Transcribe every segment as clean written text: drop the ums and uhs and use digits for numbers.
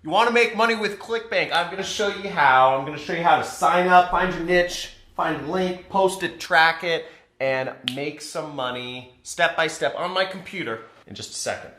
You want to make money with Clickbank? I'm going to show you how. I'm going to show you how to sign up, find your niche, find a link, post it, track it, and make some money step by step on my computer in just a second.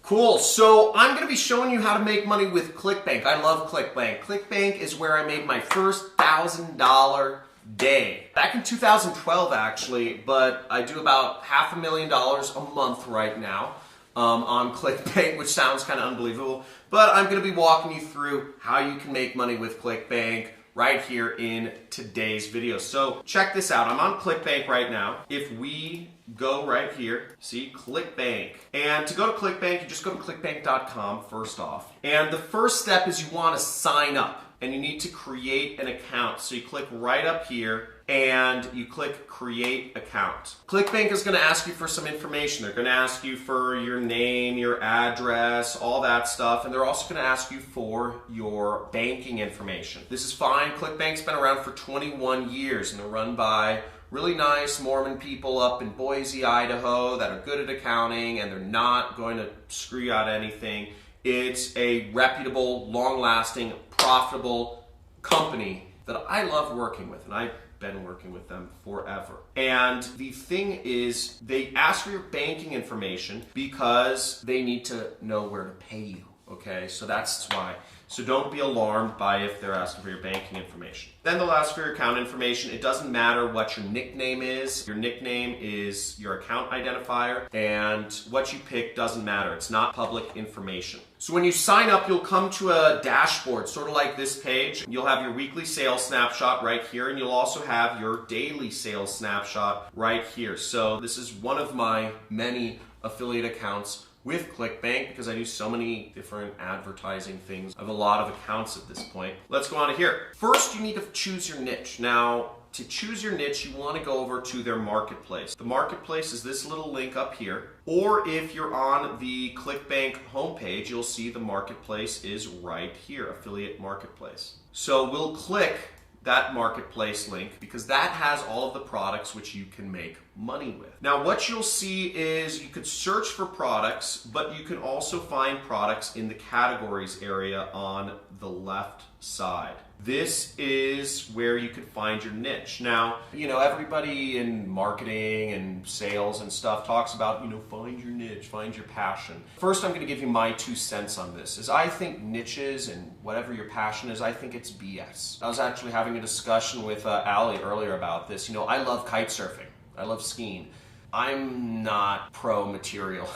Cool, so I'm going to be showing you how to make money with Clickbank. I love Clickbank. Clickbank is where I made my first $1,000 day. Back in 2012 actually, but I do about $500,000 a month right now on Clickbank, which sounds kind of unbelievable, but I'm going to be walking you through how you can make money with Clickbank right here in today's video. So check this out. I'm on Clickbank right now. If we go right here, see Clickbank. And to go to Clickbank, you just go to clickbank.com first off. And the first step is you want to sign up and you need to create an account. So you click right up here and you click create account. Clickbank is going to ask you for some information. They're going to ask you for your name, your address, all that stuff, and they're also going to ask you for your banking information. This is fine. Clickbank's been around for 21 years and they're run by really nice Mormon people up in Boise, Idaho that are good at accounting and they're not going to screw you out of anything. It's a reputable, long-lasting, profitable company that I love working with, and I've been working with them forever. And the thing is, they ask for your banking information because they need to know where to pay you, okay? So that's why. So don't be alarmed by if they're asking for your banking information. Then they'll ask for your account information. It doesn't matter what your nickname is. Your nickname is your account identifier, and what you pick doesn't matter. It's not public information. So when you sign up, you'll come to a dashboard, sort of like this page. You'll have your weekly sales snapshot right here, and you'll also have your daily sales snapshot right here. So this is one of my many affiliate accounts with Clickbank because I do so many different advertising things. I have a lot of accounts at this point. Let's go on to here. First, you need to choose your niche. Now, to choose your niche, you want to go over to their marketplace. The marketplace is this little link up here. Or if you're on the Clickbank homepage, you'll see the marketplace is right here, affiliate marketplace. So we'll click that marketplace link because that has all of the products which you can make money with. Now what you'll see is you could search for products, but you can also find products in the categories area on the left side. This is where you could find your niche. Now, you know, everybody in marketing and sales and stuff talks about, you know, find your niche, find your passion. First, I'm going to give you my 2 cents on this. Is I think niches and whatever your passion is, I think it's BS. I was actually having a discussion with Allie earlier about this. You know, I love kite surfing. I love skiing. I'm not pro material.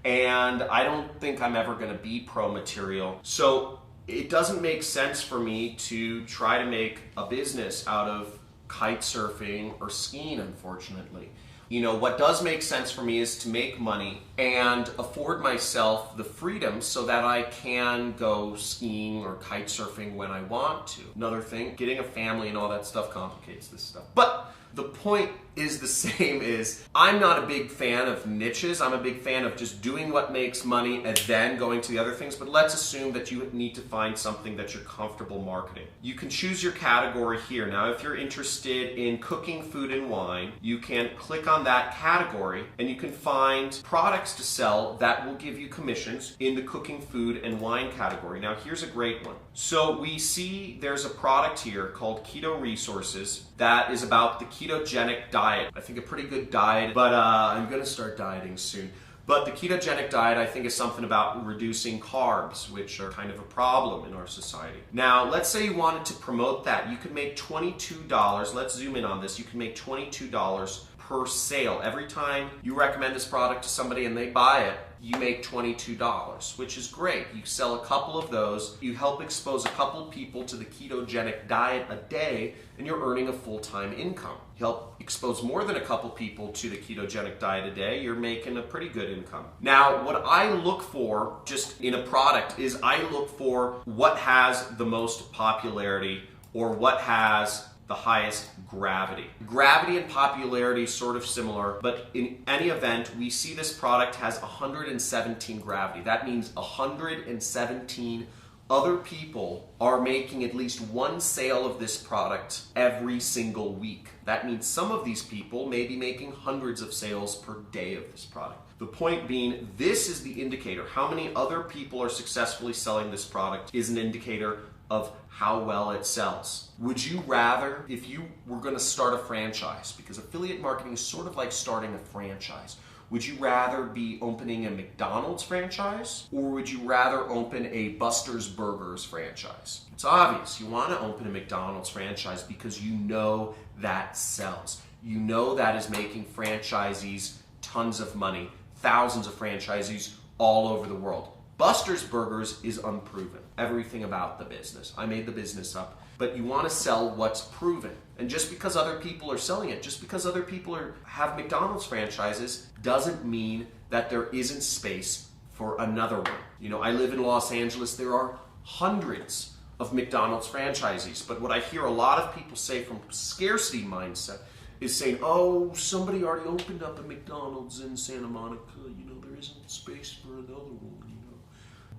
And I don't think I'm ever going to be pro material. So it doesn't make sense for me to try to make a business out of kite surfing or skiing, unfortunately. You know, what does make sense for me is to make money and afford myself the freedom so that I can go skiing or kite surfing when I want to. Another thing, getting a family and all that stuff complicates this stuff. But the point is the same is I'm not a big fan of niches. I'm a big fan of just doing what makes money and then going to the other things. But let's assume that you need to find something that you're comfortable marketing. You can choose your category here. Now, if you're interested in cooking, food, and wine, you can click on that category and you can find products to sell that will give you commissions in the cooking, food, and wine category. Now, here's a great one. So we see there's a product here called Keto Resources that is about the ketogenic diet. I think a pretty good diet, but I'm gonna start dieting soon. But the ketogenic diet, I think, is something about reducing carbs, which are kind of a problem in our society. Now, let's say you wanted to promote that. You could make $22. Let's zoom in on this. You can make $22 per sale. Every time you recommend this product to somebody and they buy it, you make $22, which is great. You sell a couple of those, you help expose a couple people to the ketogenic diet a day, and you're earning a full-time income. You help expose more than a couple people to the ketogenic diet a day, you're making a pretty good income. Now, what I look for just in a product is I look for what has the most popularity or what has the highest gravity. Gravity and popularity is sort of similar, but in any event, we see this product has 117 gravity. That means 117 other people are making at least one sale of this product every single week. That means some of these people may be making hundreds of sales per day of this product. The point being, this is the indicator. How many other people are successfully selling this product is an indicator of how well it sells. Would you rather, if you were going to start a franchise, because affiliate marketing is sort of like starting a franchise, would you rather be opening a McDonald's franchise, or would you rather open a Buster's Burgers franchise? It's obvious. You want to open a McDonald's franchise because you know that sells. You know that is making franchisees tons of money, thousands of franchisees all over the world. Buster's Burgers is unproven. Everything about the business. I made the business up. But you want to sell what's proven. And just because other people are selling it, just because other people have McDonald's franchises, doesn't mean that there isn't space for another one. You know, I live in Los Angeles. There are hundreds of McDonald's franchisees. But what I hear a lot of people say from scarcity mindset is saying, oh, somebody already opened up a McDonald's in Santa Monica. You know, there isn't space for another one.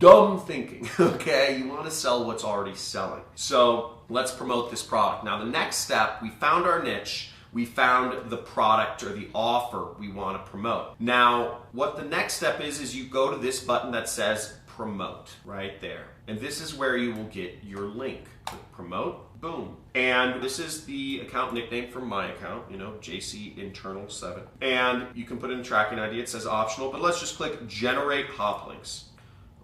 Dumb thinking, okay? You want to sell what's already selling. So let's promote this product. Now the next step, we found our niche, we found the product or the offer we want to promote. Now what the next step is you go to this button that says promote right there. And this is where you will get your link. Click promote, boom. And this is the account nickname for my account, you know, JC Internal 7. And you can put in a tracking ID, it says optional, but let's just click generate hop links.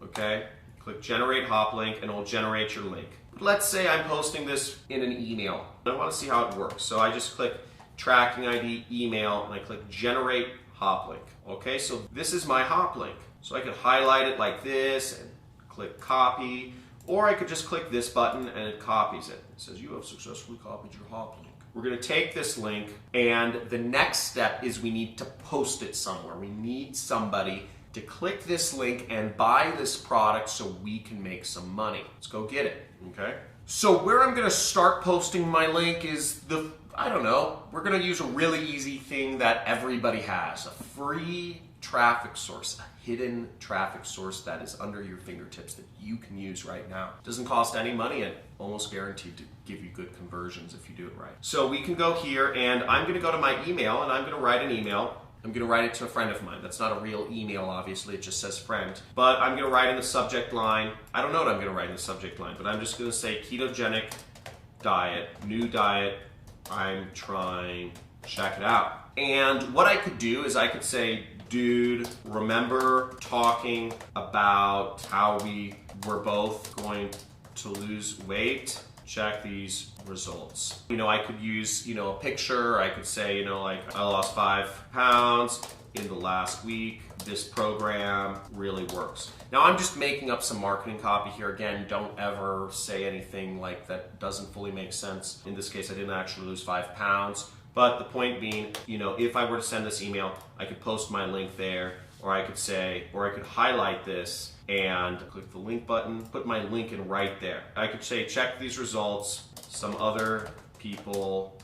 Okay, click generate hop link and it'll generate your link. Let's say I'm posting this in an email. I want to see how it works. So I just click tracking ID, email, and I click generate hop link. Okay, so this is my hop link. So I could highlight it like this and click copy, or I could just click this button and it copies it. It says you have successfully copied your hop link. We're going to take this link, and the next step is we need to post it somewhere. We need somebody to click this link and buy this product so we can make some money. Let's go get it, okay? So where I'm gonna start posting my link is I don't know, we're gonna use a really easy thing that everybody has, a free traffic source, a hidden traffic source that is under your fingertips that you can use right now. It doesn't cost any money and almost guaranteed to give you good conversions if you do it right. So we can go here and I'm gonna go to my email and I'm gonna write an email. I'm going to write it to a friend of mine. That's not a real email, obviously. It just says friend. But I'm going to write in the subject line. I don't know what I'm going to write in the subject line, but I'm just going to say ketogenic diet, new diet, I'm trying, check it out. And what I could do is I could say, dude, remember talking about how we were both going to lose weight? Check these results. You know, I could use, you know, a picture. I could say, you know, like I lost 5 pounds in the last week. This program really works. Now I'm just making up some marketing copy here. Again, don't ever say anything like that doesn't fully make sense. In this case, I didn't actually lose 5 pounds. But the point being, you know, if I were to send this email, I could post my link there, or I could say, or I could highlight this and click the link button, put my link in right there. I could say, check these results. Some other people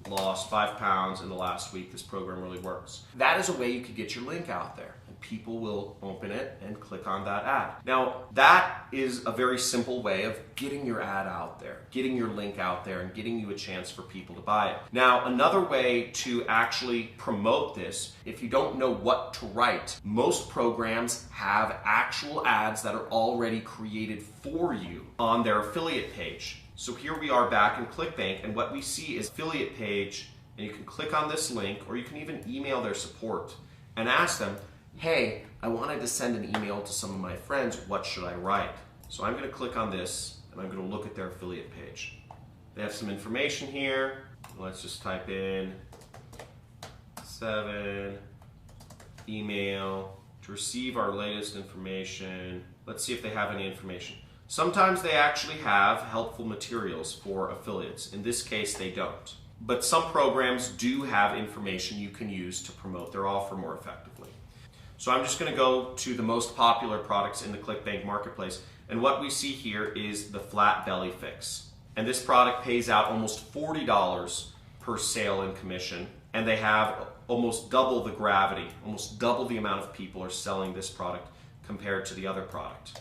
lost 5 pounds in the last week. This program really works. That is a way you could get your link out there, and people will open it and click on that ad. Now, that is a very simple way of getting your ad out there, getting your link out there, and getting you a chance for people to buy it. Now, another way to actually promote this, if you don't know what to write, most programs have actual ads that are already created for you on their affiliate page. So here we are back in Clickbank, and what we see is affiliate page, and you can click on this link, or you can even email their support and ask them, hey, I wanted to send an email to some of my friends, what should I write? So I'm going to click on this, and I'm going to look at their affiliate page. They have some information here. Let's just type in 7, email, to receive our latest information. Let's see if they have any information. Sometimes they actually have helpful materials for affiliates. In this case, they don't. But some programs do have information you can use to promote their offer more effectively. So I'm just going to go to the most popular products in the Clickbank marketplace. And what we see here is the flat belly fix. And this product pays out almost $40 per sale in commission. And they have almost double the gravity, almost double the amount of people are selling this product compared to the other product.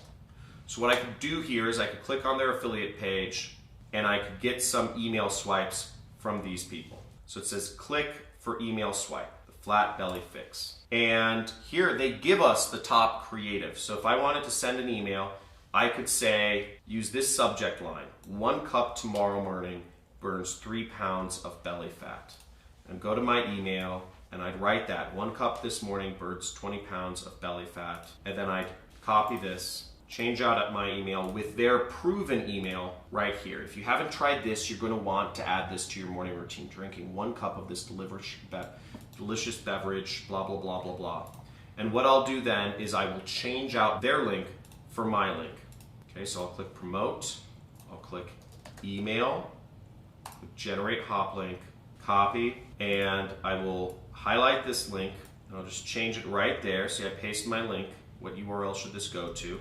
So what I could do here is I could click on their affiliate page and I could get some email swipes from these people. So it says click for email swipe, the flat belly fix. And here they give us the top creative. So if I wanted to send an email, I could say, use this subject line, 1 cup tomorrow morning burns 3 pounds of belly fat. And go to my email and I'd write that, 1 cup this morning burns 20 pounds of belly fat. And then I'd copy this, change out at my email with their proven email right here. If you haven't tried this, you're going to want to add this to your morning routine, drinking 1 cup of this delicious beverage, blah, blah, blah, blah, blah. And what I'll do then is I will change out their link for my link. Okay, so I'll click promote, I'll click email, generate hop link, copy, and I will highlight this link and I'll just change it right there. See, I paste my link. What URL should this go to?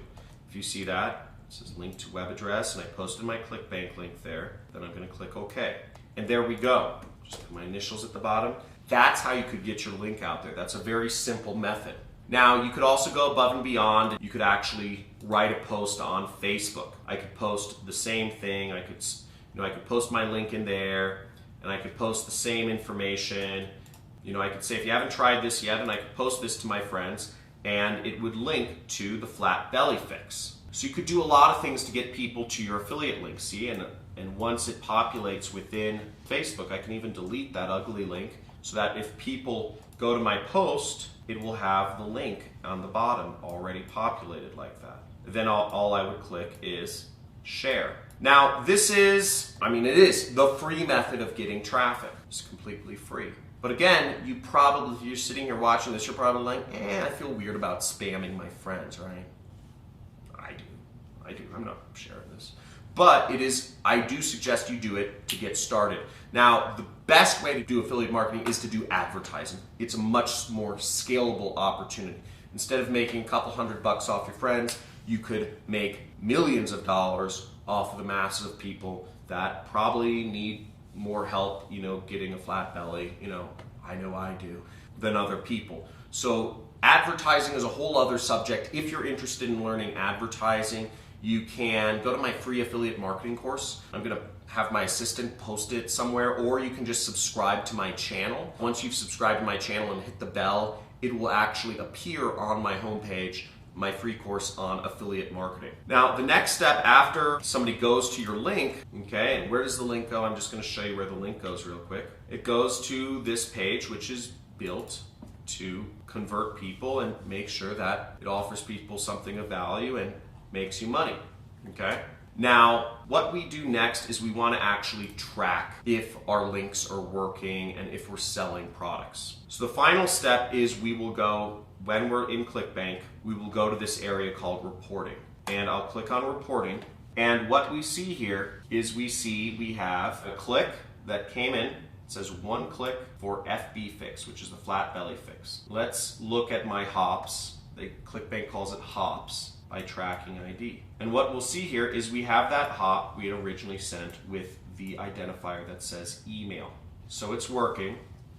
If you see that, it says link to web address, and I posted my Clickbank link there. Then I'm going to click OK. And there we go. Just put my initials at the bottom. That's how you could get your link out there. That's a very simple method. Now, you could also go above and beyond. You could actually write a post on Facebook. I could post the same thing. I could post my link in there, and I could post the same information. I could say, if you haven't tried this yet, and I could post this to my friends, and it would link to the flat belly fix. So you could do a lot of things to get people to your affiliate link, see? And once it populates within Facebook, I can even delete that ugly link so that if people go to my post, it will have the link on the bottom already populated like that. Then all I would click is share. Now, this is, it is the free method of getting traffic. It's completely free. But again, if you're sitting here watching this, you're probably like, I feel weird about spamming my friends, right? I do. I'm not sharing this. But I do suggest you do it to get started. Now, the best way to do affiliate marketing is to do advertising. It's a much more scalable opportunity. Instead of making a couple $100 off your friends, you could make millions of dollars off of the masses of people that probably need more help, getting a flat belly, I know I do, than other people. So advertising is a whole other subject. If you're interested in learning advertising, you can go to my free affiliate marketing course. I'm going to have my assistant post it somewhere, or you can just subscribe to my channel. Once you've subscribed to my channel and hit the bell, it will actually appear on my homepage, my free course on affiliate marketing. Now, the next step after somebody goes to your link, okay, and where does the link go? I'm just going to show you where the link goes real quick. It goes to this page, which is built to convert people and make sure that it offers people something of value and makes you money, okay? Now, what we do next is we want to actually track if our links are working and if we're selling products. So the final step is we will go, when we're in Clickbank, we will go to this area called reporting. And I'll click on reporting. And what we see here is we have a click that came in. It says 1 click for FB fix, which is the flat belly fix. Let's look at my hops. Clickbank calls it hops by tracking ID. And what we'll see here is we have that hop we had originally sent with the identifier that says email. So it's working,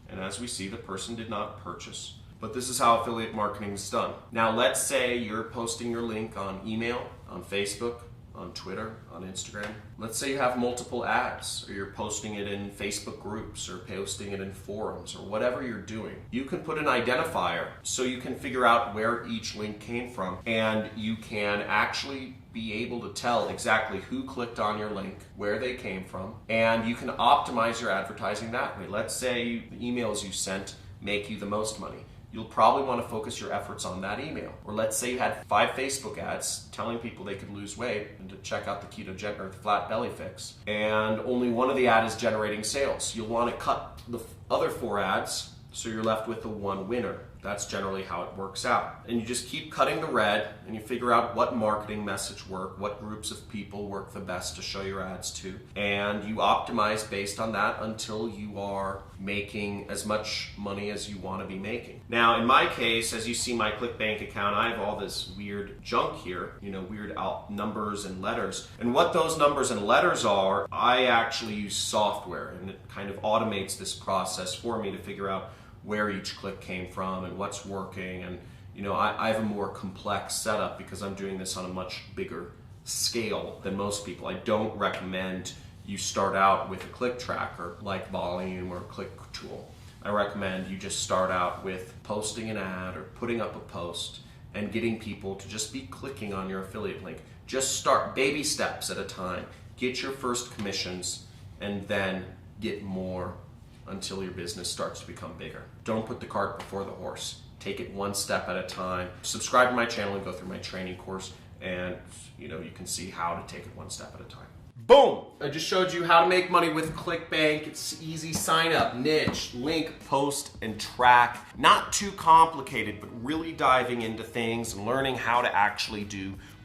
and as we see, the person did not purchase. But this is how affiliate marketing is done. Now let's say you're posting your link on email, on Facebook, on Twitter, on Instagram. Let's say you have multiple ads, or you're posting it in Facebook groups, or posting it in forums, or whatever you're doing. You can put an identifier so you can figure out where each link came from, and you can actually be able to tell exactly who clicked on your link, where they came from, and you can optimize your advertising that way. Let's say the emails you sent make you the most money. You'll probably want to focus your efforts on that email. Or let's say you had 5 Facebook ads telling people they could lose weight and to check out the ketogenic or the flat belly fix, and only one of the ads is generating sales. You'll want to cut the other 4 ads so you're left with the 1 winner. That's generally how it works out. And you just keep cutting the red, and you figure out what marketing message work, what groups of people work the best to show your ads to, and you optimize based on that until you are making as much money as you want to be making. Now, in my case, as you see my Clickbank account, I have all this weird junk here, weird numbers and letters. And what those numbers and letters are, I actually use software, and it kind of automates this process for me to figure out where each click came from and what's working. And I have a more complex setup because I'm doing this on a much bigger scale than most people. I don't recommend you start out with a click tracker like Volume or Click Tool. I recommend you just start out with posting an ad or putting up a post and getting people to just be clicking on your affiliate link. Just start baby steps at a time. Get your first commissions and then get more until your business starts to become bigger. Don't put the cart before the horse. Take it one step at a time. Subscribe to my channel and go through my training course, and you can see how to take it one step at a time. Boom! I just showed you how to make money with Clickbank. It's easy. Sign up, niche, link, post, and track. Not too complicated, but really diving into things and learning how to actually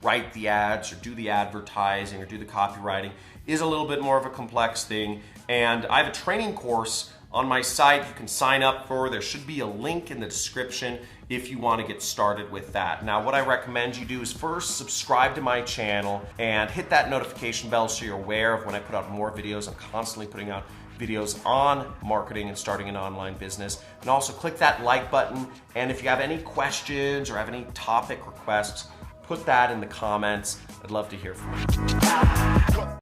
write the ads or do the advertising or do the copywriting is a little bit more of a complex thing. And I have a training course on my site you can sign up for. There should be a link in the description if you want to get started with that. Now, what I recommend you do is first subscribe to my channel and hit that notification bell so you're aware of when I put out more videos. I'm constantly putting out videos on marketing and starting an online business. And also click that like button. And if you have any questions or have any topic requests, put that in the comments. I'd love to hear from you.